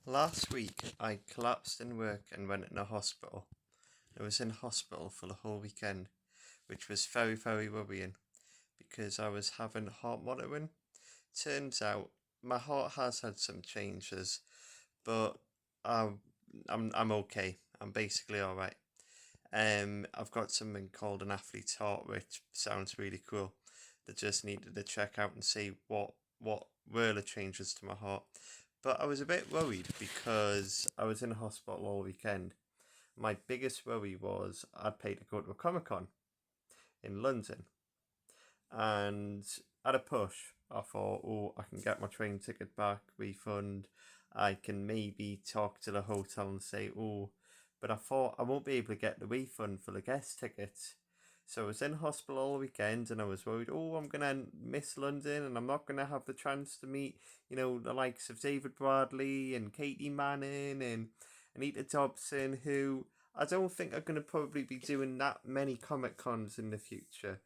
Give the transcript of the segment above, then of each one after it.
Last week, I collapsed in work and went in a hospital. I was in hospital for the whole weekend, which was very, very worrying because I was having heart monitoring. Turns out my heart has had some changes, but I'm I'm okay. I'm basically all right. I've got something called an athlete's heart, which sounds really cool. They just needed to check out and see what were the changes to my heart. But I was a bit worried because I was in hospital all weekend. My biggest worry was I'd paid to go to a Comic Con in London, and at a push, I thought, oh, I can get my train ticket back, refund. I can maybe talk to the hotel and say, oh, but I thought I won't be able to get the refund for the guest tickets. So I was in hospital all weekend and I was worried, oh, I'm going to miss London and I'm not going to have the chance to meet, the likes of David Bradley and Katie Manning and Anita Dobson, who I don't think are going to probably be doing that many Comic Cons in the future.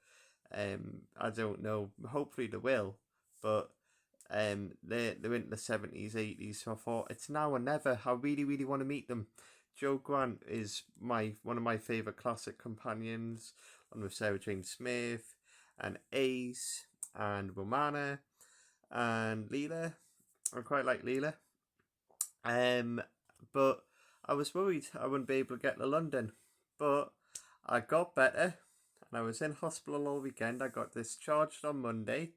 I don't know. Hopefully they will, but they're in the 70s, 80s. So I thought it's now or never. I really, really want to meet them. Joe Grant is my one of my favourite classic companions, along with Sarah Jane Smith and Ace and Romana and Leela. I quite like Leela. Um, but I was worried I wouldn't be able to get to London, but I got better, and I was in hospital all weekend. I got discharged on Monday,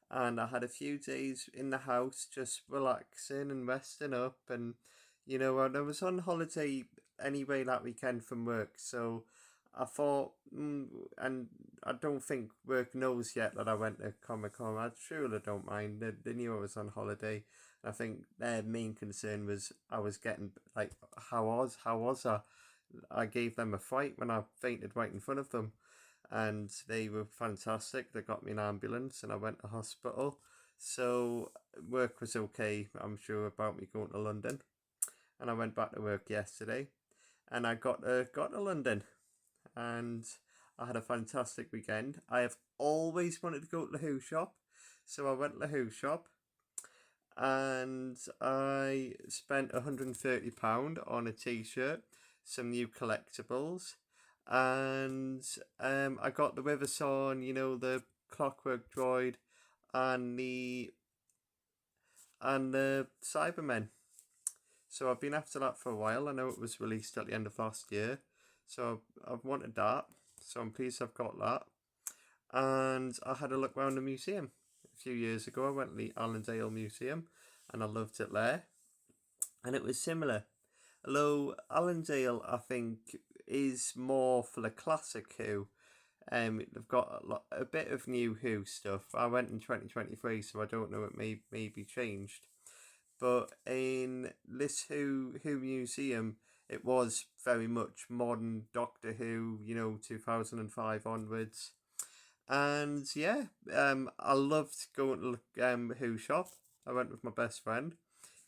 and I had a few days in the house just relaxing and resting up, and I was on holiday anyway that weekend from work, so I thought, and I don't think work knows yet that I went to Comic Con. I'm sure they don't mind. They knew I was on holiday. I think their main concern was I was getting like how was I? I gave them a fright when I fainted right in front of them, and they were fantastic. They got me an ambulance, and I went to hospital. So work was okay. I'm sure about me going to London, and I went back to work yesterday, and I got to London, and I had a fantastic weekend. I have always wanted to go to the Who shop, so I went to the Who shop and I spent £130 on a t-shirt, some new collectibles, and I got the River Song, the Clockwork Droid, and the Cybermen. So I've been after that for a while. I know it was released at the end of last year, so I've wanted that. So I'm pleased I've got that. And I had a look around the museum a few years ago. I went to the Allendale Museum, and I loved it there. And it was similar. Although Allendale, I think, is more for the classic Who. They've got a bit of new Who stuff. I went in 2023, so I don't know. It may be changed. But in this Who museum, it was very much modern Doctor Who. 2005 onwards. And yeah, I loved going to Who shop. I went with my best friend.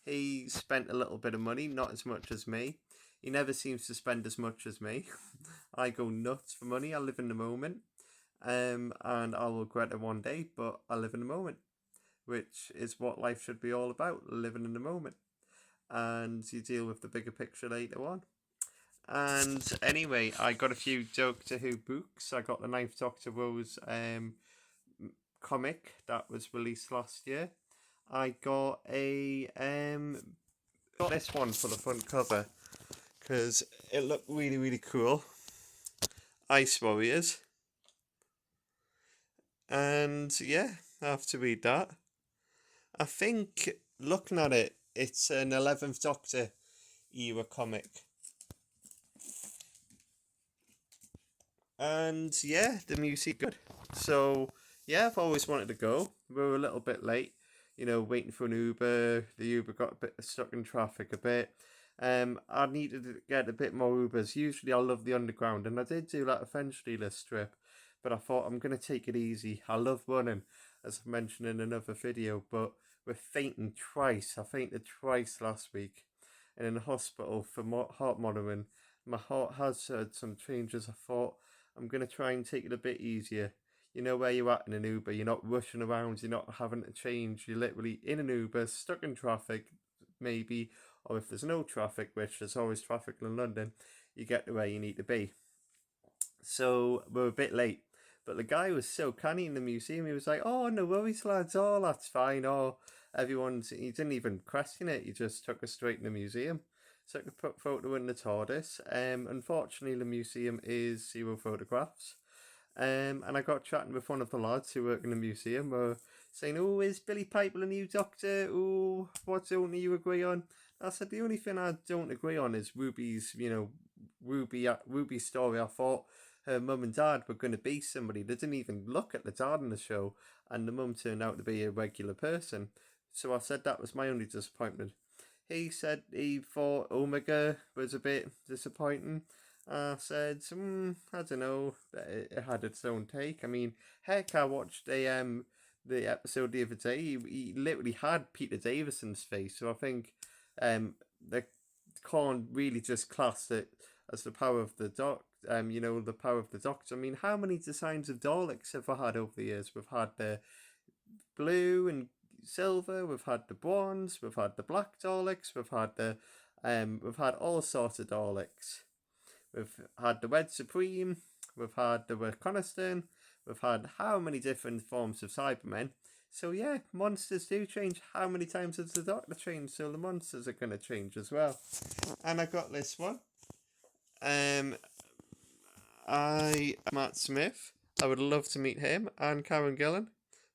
He spent a little bit of money, not as much as me. He never seems to spend as much as me. I go nuts for money. I live in the moment. And I'll regret it one day, but I live in the moment, which is what life should be all about, living in the moment. And you deal with the bigger picture later on. And anyway, I got a few Doctor Who books. I got the Ninth Doctor Rose comic that was released last year. I got this one for the front cover because it looked really, really cool. Ice Warriors. And yeah, I have to read that. I think looking at it, it's an 11th Doctor era comic. And yeah, the music good. So yeah, I've always wanted to go. We were a little bit late, waiting for an Uber. The Uber got a bit stuck in traffic a bit. I needed to get a bit more Ubers. Usually I love the underground, and I did do that eventually this trip. But I thought I'm gonna take it easy. I love running, as I mentioned in another video. But we're fainting twice. I fainted twice last week, and in the hospital for heart monitoring. My heart has had some changes. I thought I'm gonna try and take it a bit easier. You know where you're at in an Uber. You're not rushing around. You're not having to change. You're literally in an Uber, stuck in traffic, maybe, or if there's no traffic, which there's always traffic in London, you get to where you need to be. So we're a bit late. But the guy was so canny in the museum. He was like, "Oh, no worries, lads. Oh, that's fine. Oh, everyone's." He didn't even question it. He just took us straight in the museum. So I could put photo in the TARDIS. Unfortunately, the museum is 0 photographs. And I got chatting with one of the lads who work in the museum. Saying, "Oh, is Billy Piper the new Doctor? Oh, what don't you agree on?" I said, "The only thing I don't agree on is Ruby's, Ruby's story. I thought her mum and dad were going to be somebody. They didn't even look at the dad in the show, and the mum turned out to be a regular person. So I said that was my only disappointment." He said he thought Omega was a bit disappointing. I said, I don't know, it had its own take. I mean, heck, I watched the episode the other day. He literally had Peter Davison's face, so I think they can't really just class it as the power of the the power of the Doctor. I mean, how many designs of Daleks have I had over the years? We've had the blue and silver, we've had the bronze, we've had the black Daleks, we've had all sorts of Daleks. We've had the Red Supreme, we've had the Reconnaissance, we've had how many different forms of Cybermen. So yeah, monsters do change. How many times has the Doctor changed? So the monsters are going to change as well. And I got this one. Matt Smith. I would love to meet him and Karen Gillan.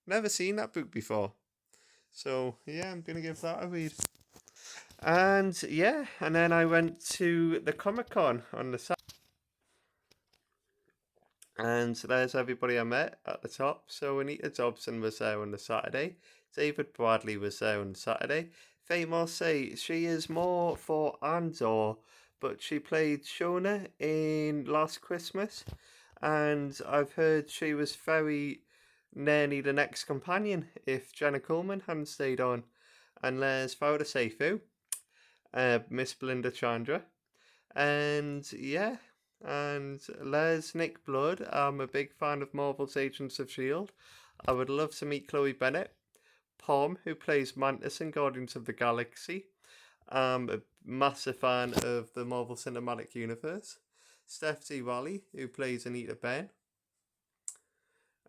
Never seen that book before. So yeah, I'm going to give that a read. And yeah, and then I went to the Comic Con on the Saturday. And there's everybody I met at the top. So Anita Dobson was there on the Saturday. David Bradley was there on the Saturday. Faye Marseille, she is more for Andor, but she played Shona in Last Christmas. And I've heard she was very nearly the next companion if Jenna Coleman hadn't stayed on. And there's Farida Seifu, Miss Belinda Chandra. And yeah, and Les Nick Blood. I'm a big fan of Marvel's Agents of S.H.I.E.L.D. I would love to meet Chloe Bennett. Pom, who plays Mantis in Guardians of the Galaxy. I'm a massive fan of the Marvel Cinematic Universe. Steph D. Wally, who plays Anita Ben.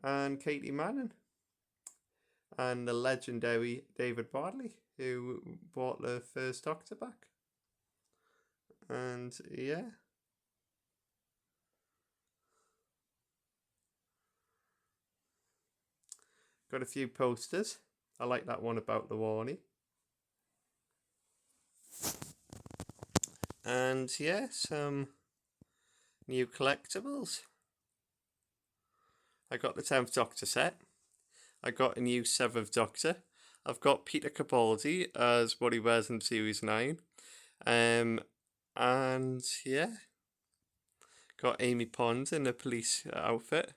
And Katie Manning. And the legendary David Bradley, who brought the first Doctor back. And yeah. Got a few posters. I like that one about the Warnie. And yeah, some new collectibles. I got the 10th Doctor set. I got a new 7th Doctor. I've got Peter Capaldi as what he wears in Series 9. And yeah, got Amy Pond in a police outfit.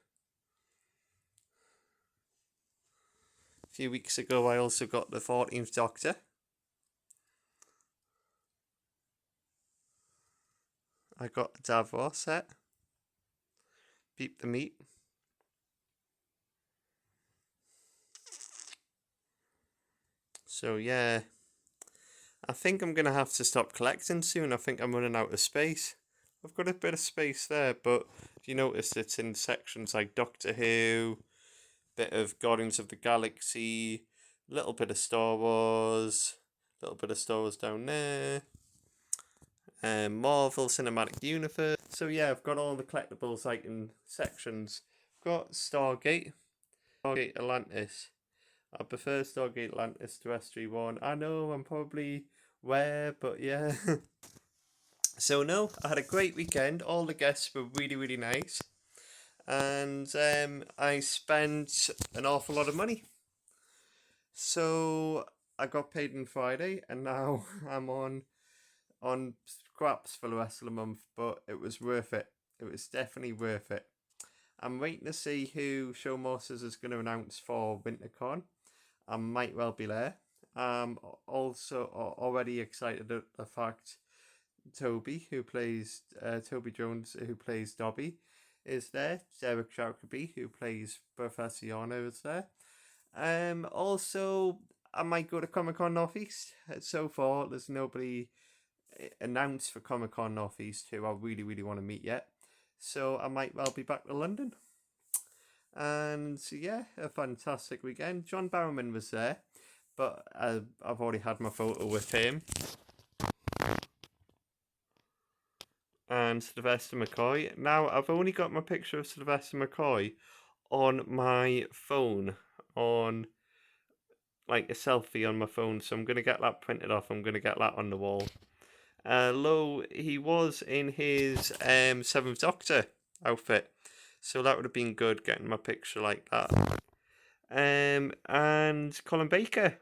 A few weeks ago, I also got the 14th Doctor. I got the Davros set. Beep the Meat. So yeah, I think I'm going to have to stop collecting soon. I think I'm running out of space. I've got a bit of space there, but you notice it's in sections like Doctor Who, bit of Guardians of the Galaxy, a little bit of Star Wars, a little bit of Star Wars down there, Marvel Cinematic Universe. So yeah, I've got all the collectibles like in sections. I've got Stargate Atlantis. I prefer Stargate Atlantis to SG-1. I know I'm probably rare, but yeah. So no, I had a great weekend. All the guests were really, really nice. And I spent an awful lot of money. So I got paid on Friday, and now I'm on scraps for the rest of the month. But it was worth it. It was definitely worth it. I'm waiting to see who Showmasters is going to announce for WinterCon. I might well be there. Also already excited at the fact Toby Jones, who plays Dobby, is there. Derek Jacobi, who plays Professor Yana, is there. Also, I might go to Comic Con Northeast. So far, there's nobody announced for Comic Con Northeast who I really, really want to meet yet. So I might well be back to London. And yeah, a fantastic weekend. John Barrowman was there, but I've already had my photo with him. And Sylvester McCoy. Now, I've only got my picture of Sylvester McCoy on my phone, on like a selfie on my phone, so I'm going to get that printed off. I'm going to get that on the wall. He was in his 7th Doctor outfit, so that would have been good getting my picture like that. And Colin Baker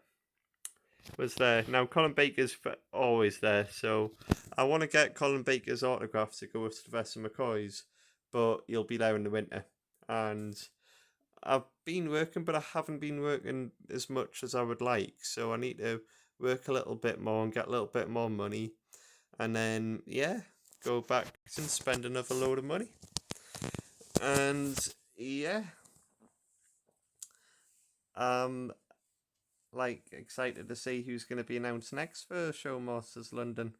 was there. Now, Colin Baker's always there, so I want to get Colin Baker's autograph to go with Sylvester McCoy's, but he'll be there in the winter. And I've been working, but I haven't been working as much as I would like, so I need to work a little bit more and get a little bit more money, and then, yeah, go back and spend another load of money. And, yeah, excited to see who's going to be announced next for Showmasters London.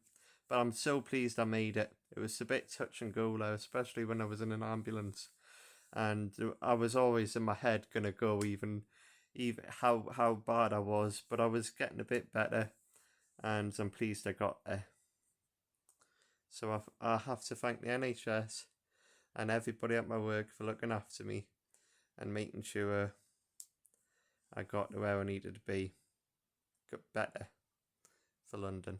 But I'm so pleased I made it. It was a bit touch and go though, especially when I was in an ambulance, and I was always in my head gonna go even how bad I was, but I was getting a bit better, and I'm pleased I got there. So I have to thank the NHS and everybody at my work for looking after me and making sure I got to where I needed to be, got better for London.